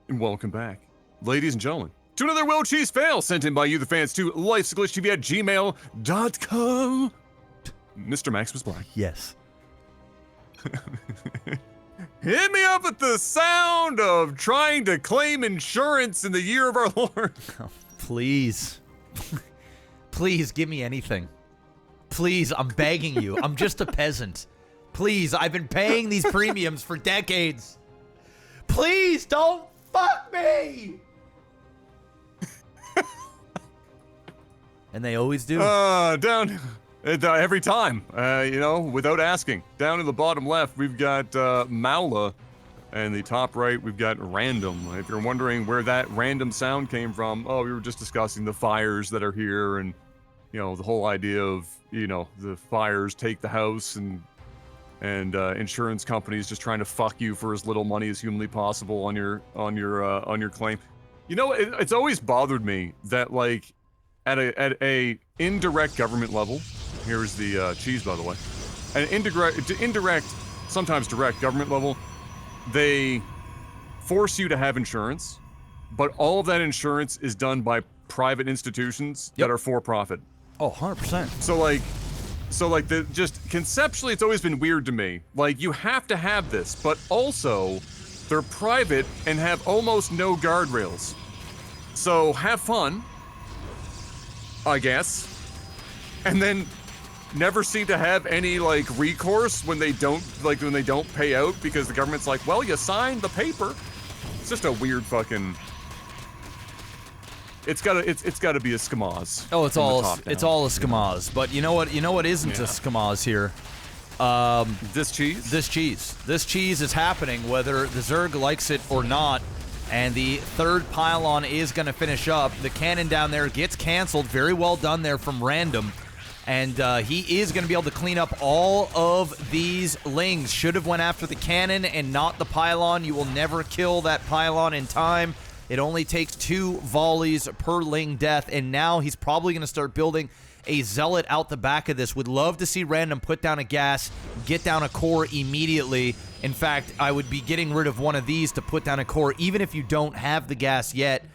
And welcome back, ladies and gentlemen, to another Will Cheese Fail sent in by you, the fans, to lifesglitchtv@gmail.com. Mr. Maximus Black. Yes. Hit me up with the sound of trying to claim insurance in the year of our Lord. Oh, please. Please, give me anything. Please, I'm begging you. I'm just a peasant. Please, I've been paying these premiums for decades. Please, don't fuck me! And they always do. Down every time, you know, without asking. Down in the bottom left, we've got Maula, and the top right, we've got Random. If you're wondering where that random sound came from, oh, we were just discussing the fires that are here, and you know, the whole idea of, you know, the fires take the house, and insurance companies just trying to fuck you for as little money as humanly possible on your claim. You know, it's always bothered me that, like, at a indirect government level, here's the cheese, by the way, an indirect, sometimes direct government level, they force you to have insurance, but all of that insurance is done by private institutions that are for profit. Oh, 100%. So like just conceptually, it's always been weird to me. Like, you have to have this, but also they're private and have almost no guardrails. So have fun, I guess, and then never seem to have any like recourse when they don't pay out, because the government's like, well, you signed the paper. It's just a weird fucking. It's gotta be a schmoz. Oh, it's all a schmoz. But you know what isn't a schmoz here? This cheese? This cheese is happening whether the Zerg likes it or not. And the third pylon is going to finish up. The cannon down there gets canceled. Very well done there from Random. And he is going to be able to clean up all of these lings. Should have went after the cannon and not the pylon. You will never kill that pylon in time. It only takes 2 volleys per ling death, and now he's probably going to start building a zealot out the back of this. Would love to see Random put down a gas, get down a core immediately. In fact, I would be getting rid of one of these to put down a core, even if you don't have the gas yet.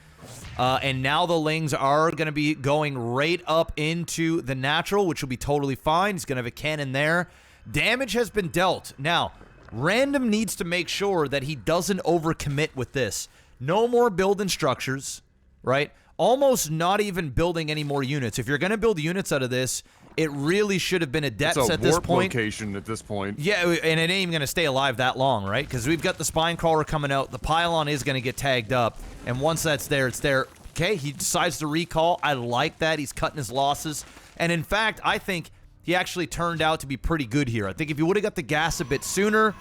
And now the lings are going to be going right up into the natural, which will be totally fine. He's going to have a cannon there. Damage has been dealt. Now, Random needs to make sure that he doesn't overcommit with this. No more building structures, right? Almost not even building any more units. If you're going to build units out of this, it really should have been a Dets at this point. Location at this point. Yeah, and it ain't even going to stay alive that long, right? Because we've got the spine crawler coming out. The pylon is going to get tagged up. And once that's there, it's there. Okay, he decides to recall. I like that. He's cutting his losses. And in fact, I think he actually turned out to be pretty good here. I think if he would have got the gas a bit sooner,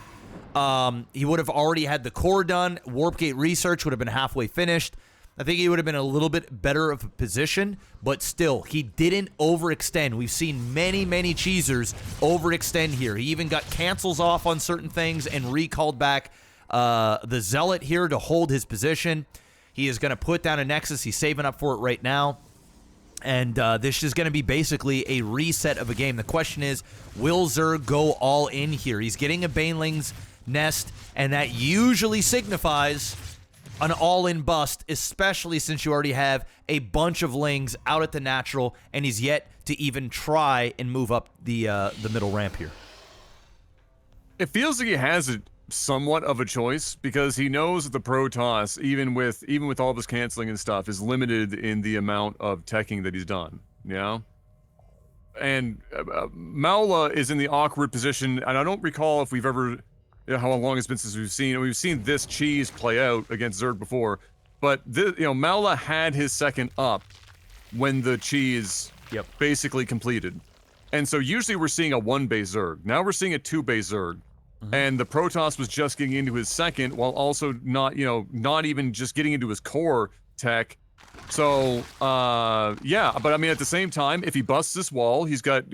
he would have already had the core done. Warp gate research would have been halfway finished. I think he would have been a little bit better of a position, but still, he didn't overextend. We've seen many, many cheesers overextend here. He even got cancels off on certain things and recalled back the zealot here to hold his position. He is going to put down a Nexus. He's saving up for it right now. And this is going to be basically a reset of a game. The question is, will Zerg go all in here? He's getting a Baneling's nest, and that usually signifies an all-in bust, especially since you already have a bunch of lings out at the natural, and he's yet to even try and move up the middle ramp here. It feels like he has it somewhat of a choice, because he knows that the Protoss, even with all of his canceling and stuff, is limited in the amount of teching that he's done. You know? And Maula is in the awkward position, and I don't recall if we've ever, how long it's been since we've seen this cheese play out against Zerg before, but Maula had his second up when the cheese basically completed. And so usually we're seeing a 1-base Zerg. Now we're seeing a 2-base Zerg. Mm-hmm. And the Protoss was just getting into his second, while also not even just getting into his core tech. So, yeah, but I mean, at the same time, if he busts this wall, he's got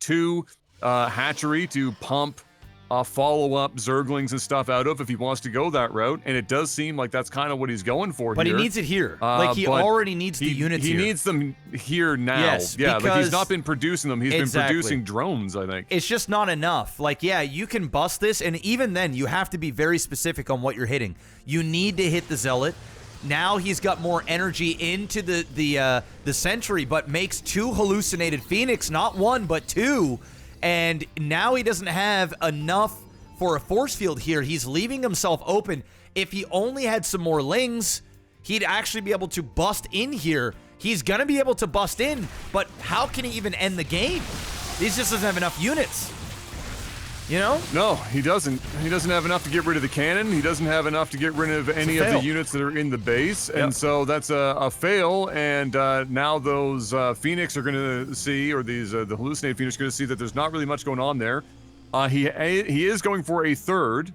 2 hatchery to pump follow-up Zerglings and stuff out of if he wants to go that route, and it does seem like that's kind of what he's going for but here. But he needs it here. Like, he already needs the units here. He needs them here now. Yes, yeah, like he's not been producing them. He's been producing drones, I think. It's just not enough. Like, yeah, you can bust this, and even then, you have to be very specific on what you're hitting. You need to hit the Zealot. Now he's got more energy into the Sentry, but makes 2 hallucinated Phoenix, not 1, but 2. And now he doesn't have enough for a force field here. He's leaving himself open. If he only had some more Lings, he'd actually be able to bust in here. He's going to be able to bust in, but how can he even end the game? He just doesn't have enough units. You know? No, he doesn't. He doesn't have enough to get rid of the cannon. He doesn't have enough to get rid of any of the units that are in the base. Yep. And so that's a fail. And now those Phoenix are going to see, or these the hallucinated Phoenix are going to see that there's not really much going on there. He is going for a third.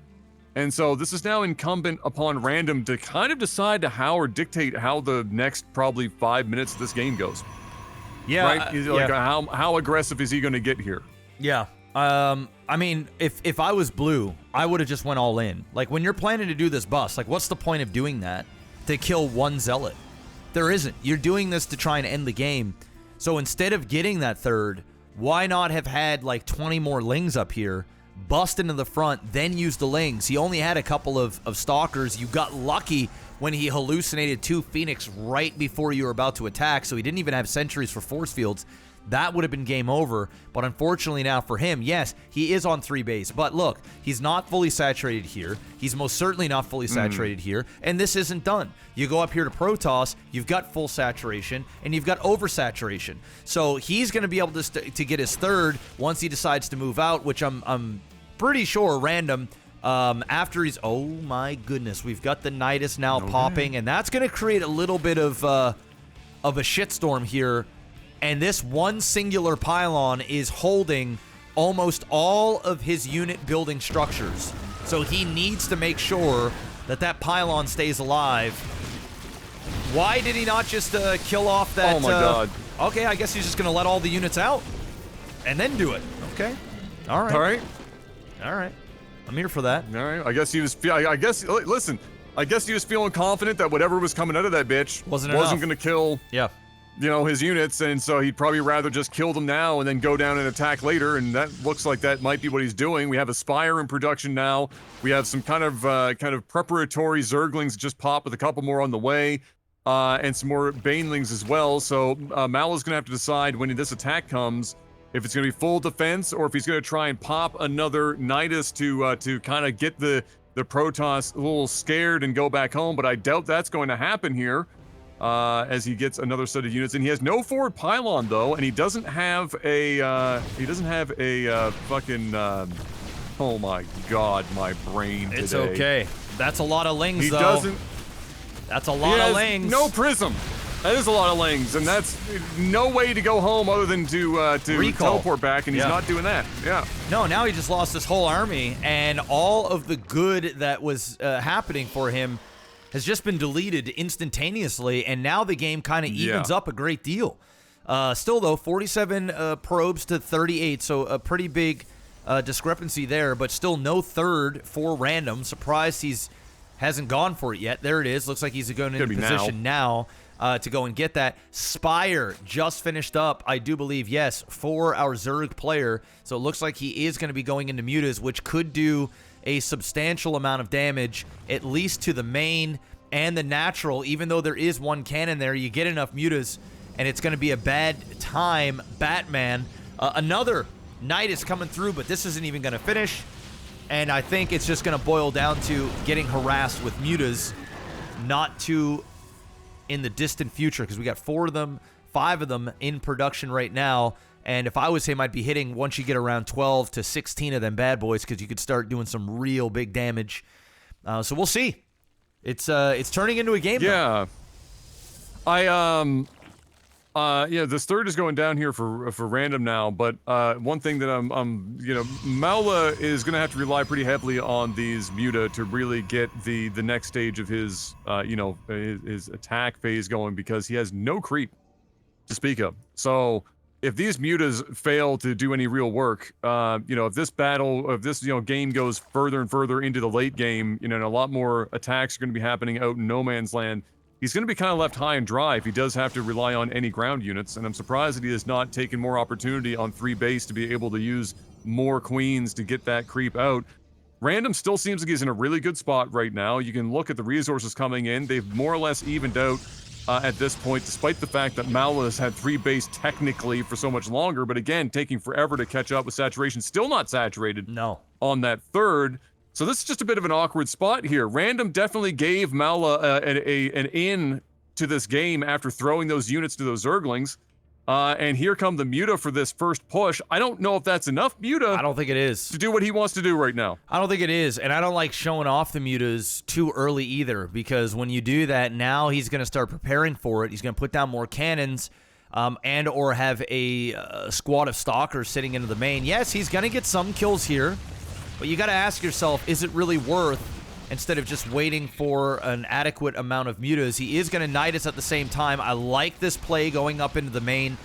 And so this is now incumbent upon Random to kind of decide how or dictate how the next probably 5 minutes of this game goes. Yeah. Right? Like, how aggressive is he going to get here? Yeah. I mean, if I was blue, I would have just went all in. Like, when you're planning to do this bust, like, what's the point of doing that? To kill 1 Zealot? There isn't. You're doing this to try and end the game. So instead of getting that third, why not have had, like, 20 more Lings up here, bust into the front, then use the Lings? He only had a couple of Stalkers. You got lucky when he hallucinated 2 Phoenix right before you were about to attack, so he didn't even have sentries for force fields. That would have been game over, but unfortunately now for him, yes, he is on 3 base, but look, he's not fully saturated here. He's most certainly not fully saturated here, and this isn't done. You go up here to Protoss, you've got full saturation, and you've got oversaturation. So he's going to be able to get his third once he decides to move out, which I'm pretty sure Random, after he's, oh my goodness, we've got the Nydus now popping, and that's going to create a little bit of a shitstorm here. And this one singular pylon is holding almost all of his unit building structures. So he needs to make sure that that pylon stays alive. Why did he not just kill off that? Oh my god. Okay, I guess he's just going to let all the units out and then do it. Okay. All right. All right. All right. I'm here for that. All right. I guess he was, listen, I guess he was feeling confident that whatever was coming out of that bitch wasn't going to kill. Yeah. You know, his units, and so he'd probably rather just kill them now and then go down and attack later, and that looks like that might be what he's doing. We have a Spire in production now. We have some kind of preparatory Zerglings just pop with a couple more on the way, and some more Banelings as well. So Mala's gonna have to decide when this attack comes if it's gonna be full defense or if he's gonna try and pop another Nidus to kind of get the Protoss a little scared and go back home. But I doubt that's going to happen here. As he gets another set of units, and he has no forward pylon though, and he doesn't have a fucking oh my god, my brain today. It's okay. That's a lot of Lings. He though. doesn't. That's a lot of Lings. No prism. That is a lot of Lings, and that's no way to go home other than to teleport back, and he's not doing that. Yeah. No, now he just lost his whole army, and all of the good that was happening for him has just been deleted instantaneously, and now the game kind of evens up a great deal. Still, though, 47 probes to 38, so a pretty big discrepancy there, but still no third for Random. Surprised hasn't gone for it yet. There it is. Looks like he's going into position now to go and get that. Spire just finished up, I do believe, yes, for our Zerg player. So it looks like he is going to be going into Mutas, which could do a substantial amount of damage, at least to the main and the natural. Even though there is one cannon there, you get enough Mutas, and it's going to be a bad time. Batman, another Nidus coming through, but this isn't even going to finish. And I think it's just going to boil down to getting harassed with Mutas, not too in the distant future, because we got 5 of them in production right now. And if I was him, I'd be hitting once you get around 12 to 16 of them bad boys, because you could start doing some real big damage. So we'll see. It's turning into a game. Yeah. This third is going down here for Random now. But one thing that Maula is going to have to rely pretty heavily on these Muta to really get the next stage of his his attack phase going, because he has no creep to speak of. So if these mutas fail to do any real work, you know, if this battle, if this, you know, game goes further and further into the late game, you know, and a lot more attacks are going to be happening out in no man's land, he's going to be kind of left high and dry if he does have to rely on any ground units. And I'm surprised that he has not taken more opportunity on 3 base to be able to use more queens to get that creep out. Random still seems like he's in a really good spot right now. You can look at the resources coming in. They've more or less evened out at this point, despite the fact that Mala has had 3 base technically for so much longer, but again, taking forever to catch up with saturation. Still not saturated on that 3rd. So this is just a bit of an awkward spot here. Random definitely gave Mala an in to this game after throwing those units to those Zerglings. And here come the Muta for this first push. I don't know if that's enough Muta. I don't think it is. To do what he wants to do right now. I don't think it is, and I don't like showing off the Mutas too early either, because when you do that, now he's going to start preparing for it. He's going to put down more cannons and or have a squad of stalkers sitting into the main. Yes, he's going to get some kills here, but you got to ask yourself, is it really worth, instead of just waiting for an adequate amount of mutas? He is going to Nidus at the same time. I like this play going up into the main.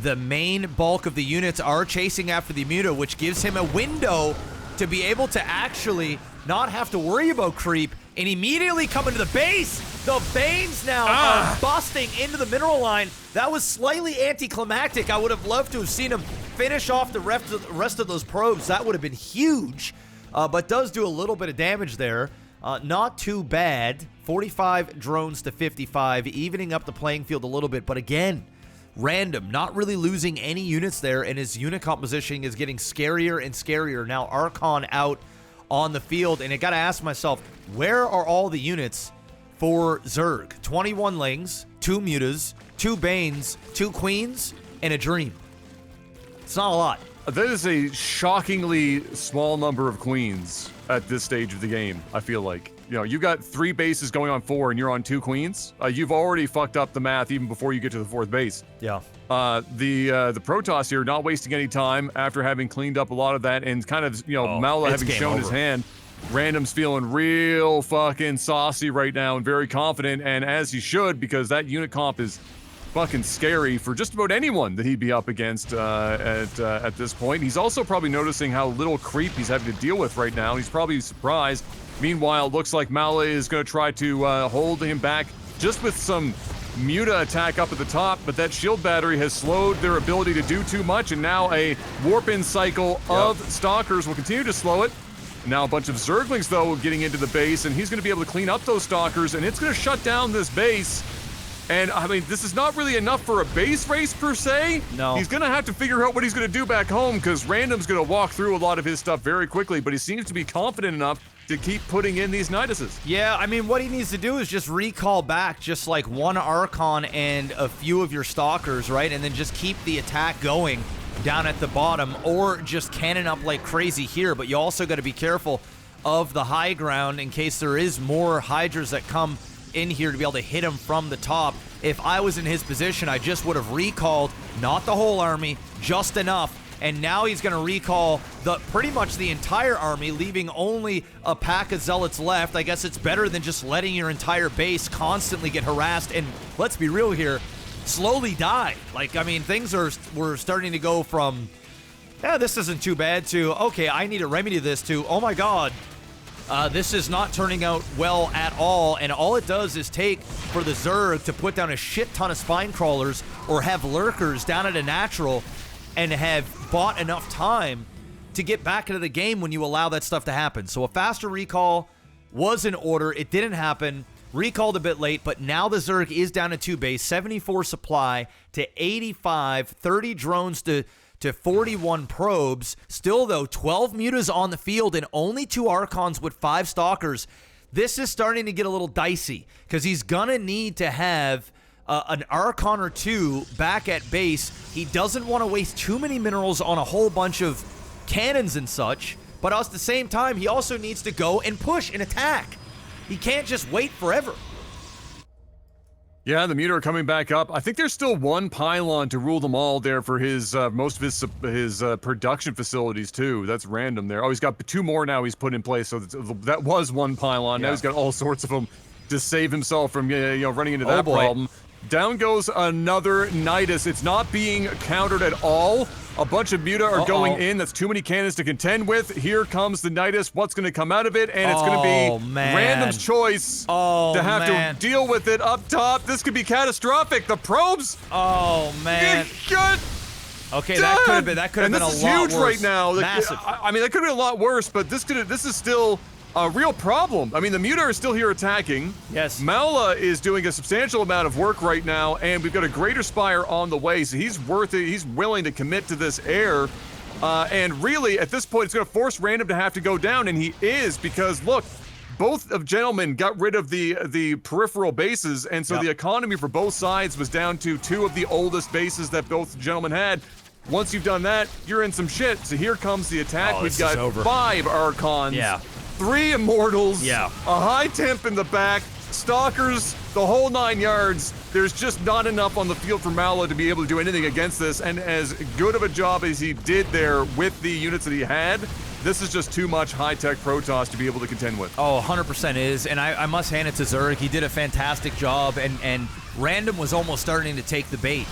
The main bulk of the units are chasing after the muta, which gives him a window to be able to actually not have to worry about creep and immediately come into the base. The Banes now are busting into the mineral line. That was slightly anticlimactic. I would have loved to have seen him finish off the rest of those probes. That would have been huge, but does do a little bit of damage there. Not too bad. 45 drones to 55, evening up the playing field a little bit. But again, Random not really losing any units there, and his unit composition is getting scarier and scarier. Now Archon out on the field, and I gotta ask myself, where are all the units for Zerg? 21 Lings, 2 Mutas, 2 Banes, 2 Queens, and a Dream. It's not a lot. That is a shockingly small number of queens at this stage of the game, I feel like. You know, you've got 3 bases going on 4 and you're on 2 queens. You've already fucked up the math even before you get to the 4th base. Yeah. The Protoss here not wasting any time after having cleaned up a lot of that and kind of, you know, Mala having shown his hand. Random's feeling real fucking saucy right now and very confident, and as he should, because that unit comp is fucking scary for just about anyone that he'd be up against at this point. He's also probably noticing how little creep he's having to deal with right now. He's probably surprised. Meanwhile, it looks like Mala is going to try to hold him back just with some Muta attack up at the top, but that shield battery has slowed their ability to do too much, and now a warp-in cycle of Stalkers will continue to slow it. Now a bunch of Zerglings, though, getting into the base, and he's going to be able to clean up those Stalkers, and it's going to shut down this base. And, I mean, this is not really enough for a base race, per se. No. He's going to have to figure out what he's going to do back home, because Random's going to walk through a lot of his stuff very quickly, but he seems to be confident enough to keep putting in these Niduses. Yeah, I mean, what he needs to do is just recall back just like 1 Archon and a few of your Stalkers, right? And then just keep the attack going down at the bottom, or just cannon up like crazy here. But you also got to be careful of the high ground in case there is more Hydras that come in here to be able to hit him from the top. If I was in his position, I just would have recalled not the whole army, just enough. And now he's going to recall pretty much the entire army, leaving only a pack of Zealots left. I guess it's better than just letting your entire base constantly get harassed and, let's be real here, slowly die. Like, I mean, things were starting to go from, yeah, this isn't too bad, to, okay, I need to remedy this, to, oh my god, this is not turning out well at all. And all it does is take for the Zerg to put down a shit ton of spine crawlers or have lurkers down at a natural and have bought enough time to get back into the game when you allow that stuff to happen. So a faster recall was in order. It didn't happen. Recalled a bit late, but now the Zerg is down to 2 base, 74 supply to 85, 30 drones to 41 probes. Still, though, 12 mutas on the field and only 2 Archons with 5 Stalkers. This is starting to get a little dicey because he's going to need to have an Archon or 2 back at base. He doesn't want to waste too many minerals on a whole bunch of cannons and such, but at the same time, he also needs to go and push and attack. He can't just wait forever. Yeah, the Muta are coming back up. I think there's still 1 pylon to rule them all there for his most of his production facilities too. That's random there. Oh, he's got 2 more now he's put in place, so that was 1 pylon. Yeah. Now he's got all sorts of them to save himself from running into that problem. Down goes another Nidus. It's not being countered at all. A bunch of Muta are going in. That's too many cannons to contend with. Here comes the Nidus. What's going to come out of it? And it's going to be Random's choice to have to deal with it up top. This could be catastrophic. The probes. Oh, man. Okay, that could have been a lot worse. And this is huge right now. Massive. I mean, that could have been a lot worse, but this is still a real problem. I mean, the Muta are still here attacking. Yes. Maula is doing a substantial amount of work right now, and we've got a Greater Spire on the way, so he's worth it. He's willing to commit to this air. And really, at this point, it's going to force Random to have to go down, and he is, because, look, both of gentlemen got rid of the peripheral bases, and so the economy for both sides was down to 2 of the oldest bases that both gentlemen had. Once you've done that, you're in some shit. So here comes the attack. We've got 5 Archons, 3 Immortals, a high temp in the back, Stalkers, the whole 9 yards. There's just not enough on the field for Maula to be able to do anything against this, and as good of a job as he did there with the units that he had, this is just too much high-tech Protoss to be able to contend with. Oh, 100% is, and I must hand it to Zerg. He did a fantastic job, and Random was almost starting to take the bait,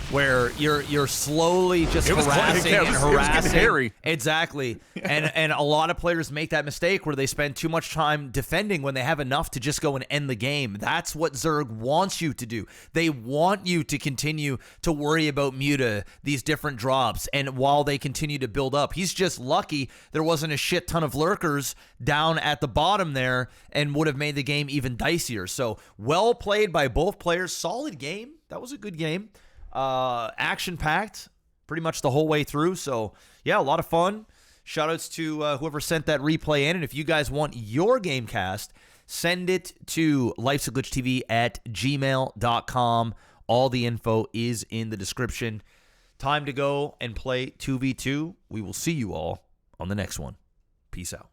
where you're slowly just harassing and harassing. It was getting hairy. Exactly. And a lot of players make that mistake where they spend too much time defending when they have enough to just go and end the game. That's what Zerg wants you to do. They want you to continue to worry about Muta, these different drops, and while they continue to build up. He's just lucky there wasn't a shit ton of lurkers down at the bottom there and would have made the game even dicier. So well played by both players. Solid game. That was a good game. Action-packed pretty much the whole way through. So, yeah, a lot of fun. Shoutouts to whoever sent that replay in. And if you guys want your game cast, send it to lifesaglitchtv@gmail.com. All the info is in the description. Time to go and play 2v2. We will see you all on the next one. Peace out.